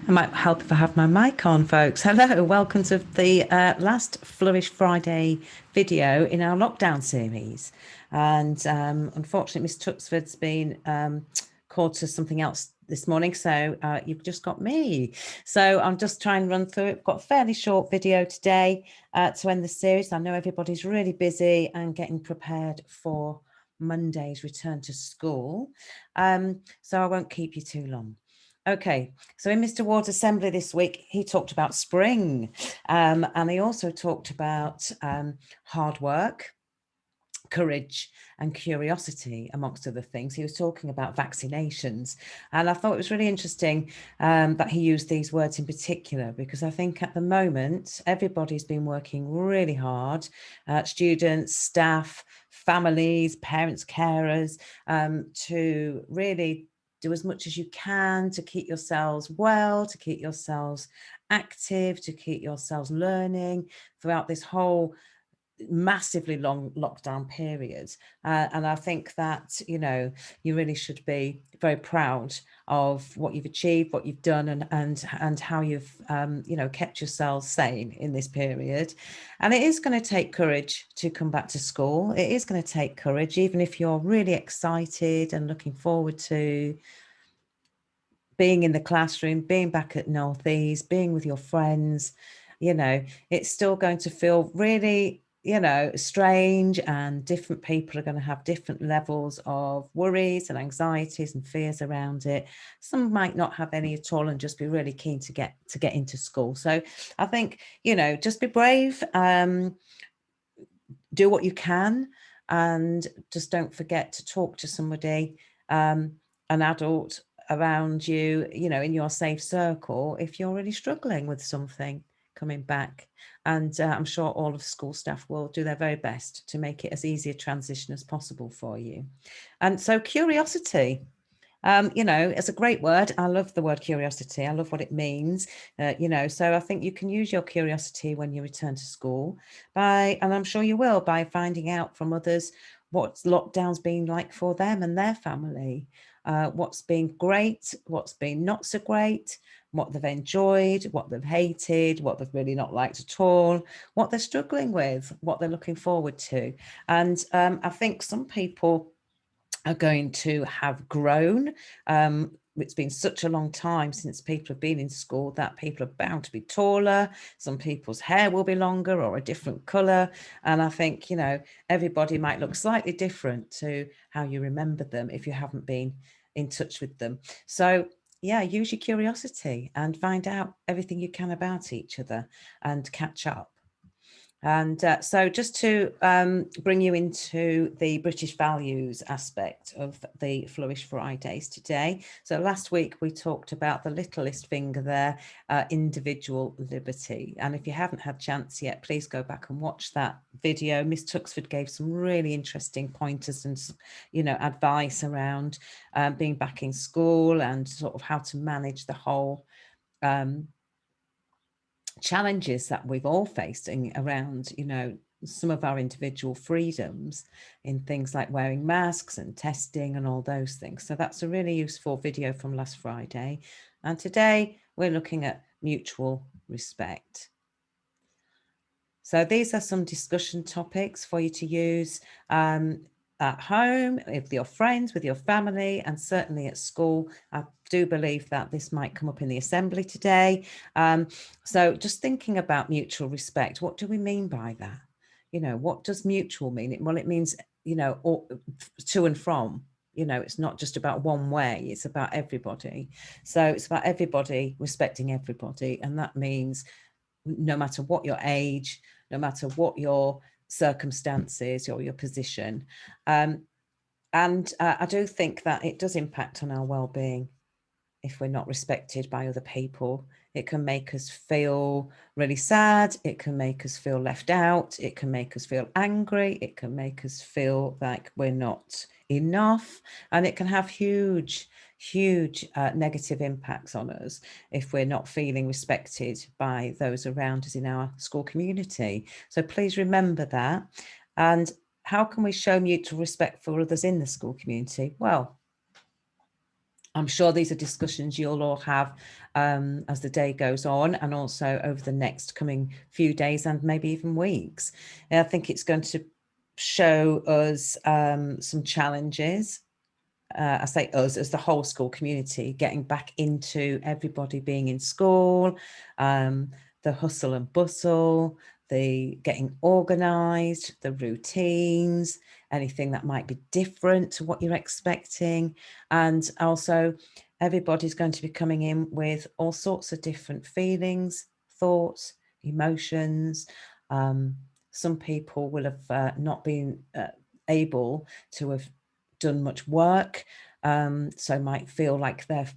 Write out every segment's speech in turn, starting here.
I might help if I have my mic on, folks. Hello, welcome to the last Flourish Friday video in our lockdown series. And unfortunately, Miss Tuxford's been called to something else this morning, so you've just got me. So I'm just trying to run through it. We've got a fairly short video today to end the series. I know everybody's really busy and getting prepared for Monday's return to school. So I won't keep you too long. Okay, so in Mr. Ward's assembly this week, he talked about spring, and he also talked about hard work, courage and curiosity, amongst other things. He was talking about vaccinations, and I thought it was really interesting that he used these words in particular, because I think at the moment everybody's been working really hard, students, staff, families, parents, carers, to really do as much as you can to keep yourselves well, to keep yourselves active, to keep yourselves learning throughout this whole massively long lockdown period. And I think that, you know, you really should be very proud of what you've achieved, what you've done, and how you've, you know, kept yourselves sane in this period. And it is going to take courage to come back to school. It is going to take courage, even if you're really excited and looking forward to being in the classroom, being back at Northease, being with your friends. You know, it's still going to feel really, you know, strange, and different people are going to have different levels of worries and anxieties and fears around it. Some might not have any at all and just be really keen to get into school. So I think, you know, just be brave, do what you can, and just don't forget to talk to somebody, an adult around you, you know, in your safe circle, if you're really struggling with something coming back. And I'm sure all of the school staff will do their very best to make it as easy a transition as possible for you. And so curiosity, you know, it's a great word. I love the word curiosity. I love what it means, you know, so I think you can use your curiosity when you return to school by, and I'm sure you will, by finding out from others what lockdown's been like for them and their family, what's been great, what's been not so great, what they've enjoyed, what they've hated, what they've really not liked at all, what they're struggling with, what they're looking forward to. And I think some people are going to have grown. It's been such a long time since people have been in school that people are bound to be taller. Some people's hair will be longer or a different colour. And I think, you know, everybody might look slightly different to how you remember them if you haven't been in touch with them. So yeah, use your curiosity and find out everything you can about each other and catch up. And so just to bring you into the British values aspect of the Flourish Fridays today. So last week we talked about the littlest finger there, individual liberty. And if you haven't had a chance yet, please go back and watch that video. Miss Tuxford gave some really interesting pointers and, you know, advice around being back in school and sort of how to manage the whole challenges that we've all facing around, you know, some of our individual freedoms in things like wearing masks and testing and all those things. So that's a really useful video from last Friday. And today we're looking at mutual respect. So these are some discussion topics for you to use at home, with your friends, with your family, and certainly at school. I do believe that this might come up in the assembly today. So just thinking about mutual respect, what do we mean by that? You know, what does mutual mean? Well, it means, you know, to and from. You know, it's not just about one way, it's about everybody. So it's about everybody respecting everybody. And that means no matter what your age, no matter what your circumstances or your position. And I do think that it does impact on our well-being if we're not respected by other people. It can make us feel really sad. It can make us feel left out. It can make us feel angry. It can make us feel like we're not enough. And it can have huge negative impacts on us if we're not feeling respected by those around us in our school community. So please remember that. And how can we show mutual respect for others in the school community? Well, I'm sure these are discussions you'll all have as the day goes on, and also over the next coming few days and maybe even weeks. And I think it's going to show us some challenges. I say us as the whole school community, getting back into everybody being in school, the hustle and bustle, the getting organised, the routines, anything that might be different to what you're expecting. And also everybody's going to be coming in with all sorts of different feelings, thoughts, emotions. Some people will have not been able to have done much work, so might feel like they're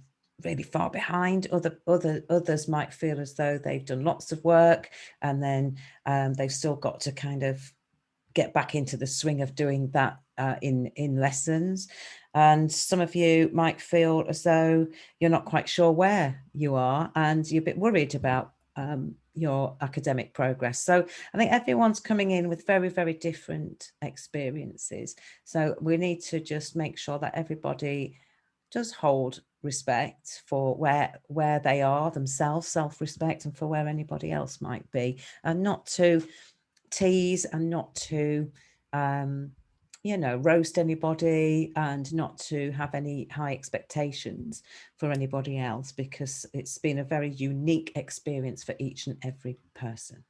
really far behind. Others might feel as though they've done lots of work, and then they've still got to kind of get back into the swing of doing that in lessons. And some of you might feel as though you're not quite sure where you are, and you're a bit worried about your academic progress. So I think everyone's coming in with very, very different experiences. So we need to just make sure that everybody does hold respect for where they are themselves, self-respect, and for where anybody else might be, and not to tease and not to roast anybody, and not to have any high expectations for anybody else, because it's been a very unique experience for each and every person.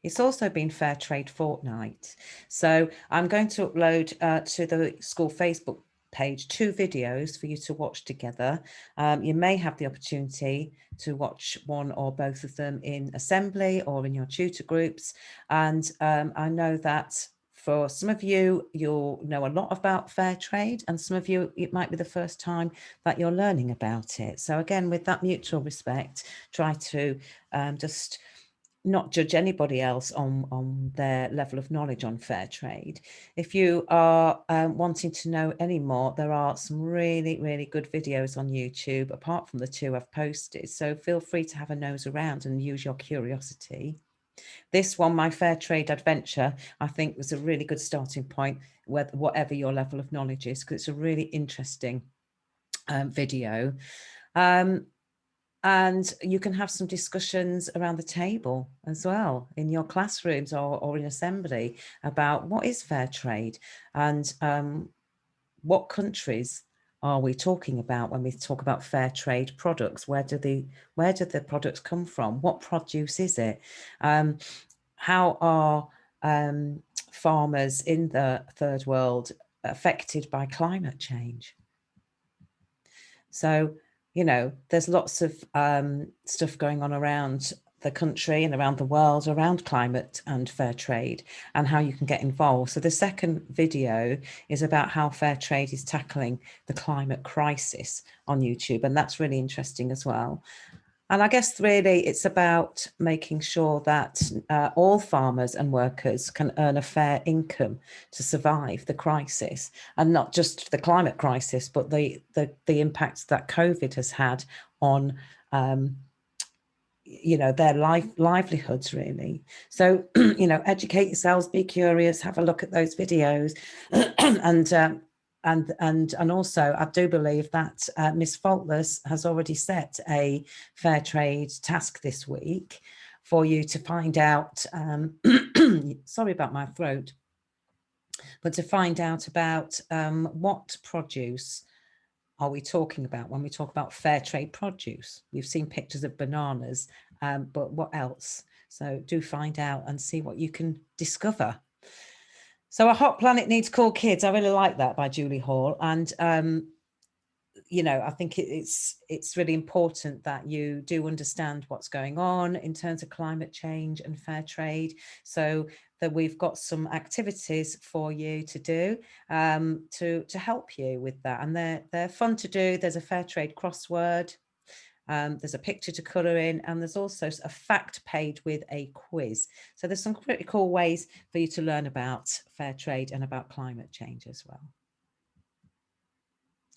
It's also been Fair Trade Fortnight. So I'm going to upload to the school Facebook page 2 videos for you to watch together. You may have the opportunity to watch one or both of them in assembly or in your tutor groups. And I know that for some of you, you'll know a lot about fair trade, and some of you, it might be the first time that you're learning about it. So again, with that mutual respect, try to just not judge anybody else on their level of knowledge on fair trade. If you are wanting to know any more, there are some really, really good videos on YouTube, apart from the 2 I've posted. So feel free to have a nose around and use your curiosity. This one, My Fair Trade Adventure, I think was a really good starting point, whatever your level of knowledge is, because it's a really interesting video. And you can have some discussions around the table as well in your classrooms or in assembly about what is fair trade, and what countries are we talking about when we talk about fair trade products. Where do the products come from? What produce is it? How are farmers in the third world affected by climate change? So, there's lots of stuff going on around the country and around the world around climate and fair trade, and how you can get involved. So the second video is about how fair trade is tackling the climate crisis on YouTube, and that's really interesting as well. And I guess really it's about making sure that all farmers and workers can earn a fair income to survive the crisis, and not just the climate crisis, but the impacts that COVID has had on their livelihoods, really. So educate yourselves, be curious, have a look at those videos, and also I do believe that Miss Faultless has already set a fair trade task this week for you to find out. Sorry about my throat, but to find out about what produce are we talking about when we talk about fair trade produce. You've seen pictures of bananas, but what else? So do find out and see what you can discover. So A Hot Planet Needs Cool Kids. I really like that, by Julie Hall. And I think it's really important that you do understand what's going on in terms of climate change and fair trade, so that we've got some activities for you to do to help you with that. And they're fun to do. There's a fair trade crossword. There's a picture to colour in, and there's also a fact page with a quiz. So there's some pretty cool ways for you to learn about fair trade and about climate change as well.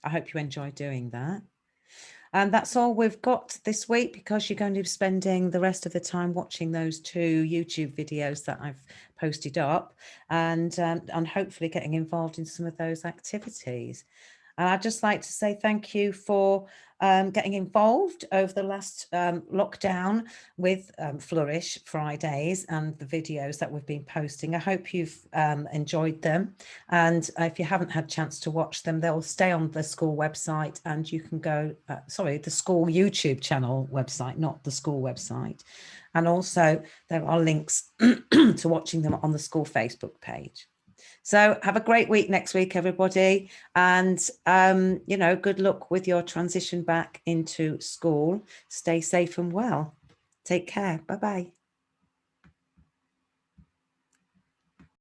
I hope you enjoy doing that. And that's all we've got this week, because you're going to be spending the rest of the time watching those 2 YouTube videos that I've posted up, and hopefully getting involved in some of those activities. And I'd just like to say thank you for getting involved over the last lockdown with Flourish Fridays and the videos that we've been posting. I hope you've enjoyed them. And if you haven't had a chance to watch them, they'll stay on the school website, and you can go, the school YouTube channel website, not the school website. And also there are links to watching them on the school Facebook page. So have a great week next week, everybody. And, good luck with your transition back into school. Stay safe and well. Take care. Bye-bye.